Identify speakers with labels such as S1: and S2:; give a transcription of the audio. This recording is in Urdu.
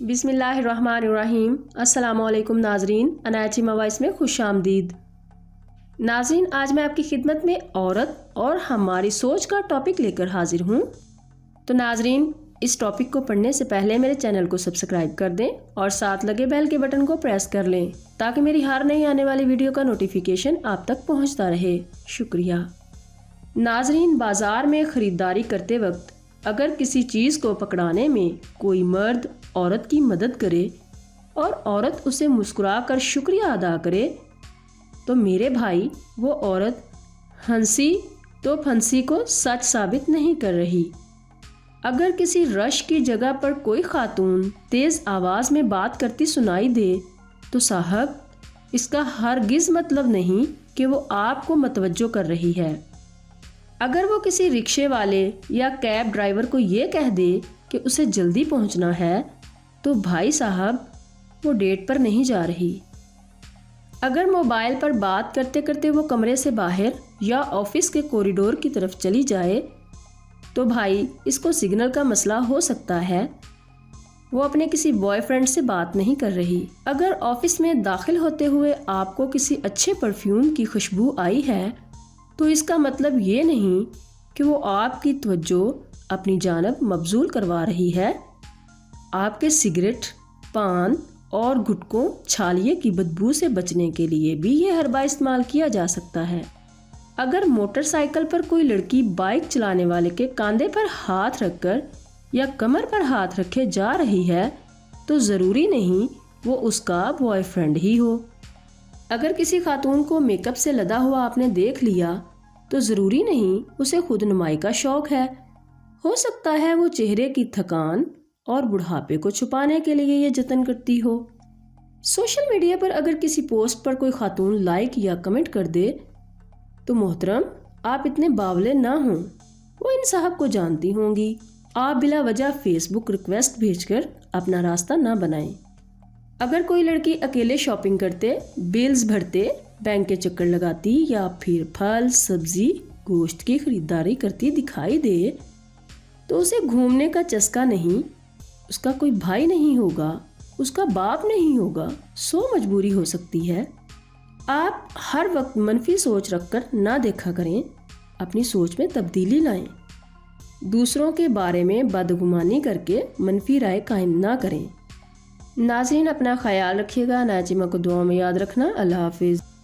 S1: بسم اللہ الرحمن الرحیم۔ السلام علیکم ناظرین، انایا چیما وائس میں خوش آمدید۔ ناظرین، آج میں آپ کی خدمت میں عورت اور ہماری سوچ کا ٹاپک لے کر حاضر ہوں۔ تو ناظرین، اس ٹاپک کو پڑھنے سے پہلے میرے چینل کو سبسکرائب کر دیں اور ساتھ لگے بیل کے بٹن کو پریس کر لیں تاکہ میری ہر نئی آنے والی ویڈیو کا نوٹیفیکیشن آپ تک پہنچتا رہے۔ شکریہ۔ ناظرین، بازار میں خریداری کرتے وقت اگر کسی چیز کو پکڑانے میں کوئی مرد عورت کی مدد کرے اور عورت اسے مسکرا کر شکریہ ادا کرے تو میرے بھائی وہ عورت ہنسی تو پھنسی کو سچ ثابت نہیں کر رہی۔ اگر کسی رش کی جگہ پر کوئی خاتون تیز آواز میں بات کرتی سنائی دے تو صاحب اس کا ہرگز مطلب نہیں کہ وہ آپ کو متوجہ کر رہی ہے۔ اگر وہ کسی رکشے والے یا کیب ڈرائیور کو یہ کہہ دے کہ اسے جلدی پہنچنا ہے تو بھائی صاحب وہ ڈیٹ پر نہیں جا رہی۔ اگر موبائل پر بات کرتے کرتے وہ کمرے سے باہر یا آفس کے کوریڈور کی طرف چلی جائے تو بھائی اس کو سگنل کا مسئلہ ہو سکتا ہے، وہ اپنے کسی بوائے فرینڈ سے بات نہیں کر رہی۔ اگر آفس میں داخل ہوتے ہوئے آپ کو کسی اچھے پرفیوم کی خوشبو آئی ہے تو اس کا مطلب یہ نہیں کہ وہ آپ کی توجہ اپنی جانب مبذول کروا رہی ہے۔ آپ کے سگریٹ، پان اور گٹکوں چھالیے کی بدبو سے بچنے کے لیے بھی یہ حربہ استعمال کیا جا سکتا ہے۔ اگر موٹر سائیکل پر کوئی لڑکی بائک چلانے والے کے کاندھے پر ہاتھ رکھ کر یا کمر پر ہاتھ رکھے جا رہی ہے تو ضروری نہیں وہ اس کا بوائے فرینڈ ہی ہو۔ اگر کسی خاتون کو میک اپ سے لدا ہوا آپ نے دیکھ لیا تو ضروری نہیں اسے خود نمائی کا شوق ہے۔ ہو سکتا ہے وہ چہرے کی تھکان اور بڑھاپے کو چھپانے کے لیے یہ جتن کرتی ہو۔ سوشل میڈیا پر اگر کسی پوسٹ پر کوئی خاتون لائک یا کمنٹ کر دے تو محترم آپ اتنے باولے نہ ہوں، وہ ان صاحب کو جانتی ہوں گی۔ آپ بلا وجہ فیس بک ریکویسٹ بھیج کر اپنا راستہ نہ بنائیں۔ اگر کوئی لڑکی اکیلے شاپنگ کرتے، بلز بھرتے، بینک کے چکر لگاتی یا پھر پھل، سبزی، گوشت کی خریداری کرتی دکھائی دے تو اسے گھومنے کا چسکا نہیں، اس کا کوئی بھائی نہیں ہوگا، اس کا باپ نہیں ہوگا، سو مجبوری ہو سکتی ہے۔ آپ ہر وقت منفی سوچ رکھ کر نہ دیکھا کریں، اپنی سوچ میں تبدیلی لائیں۔ دوسروں کے بارے میں بدگمانی کر کے منفی رائے قائم نہ کریں۔ ناظرین، اپنا خیال رکھیے گا۔ انایا چیما کو دعاؤں میں یاد رکھنا۔ اللہ حافظ۔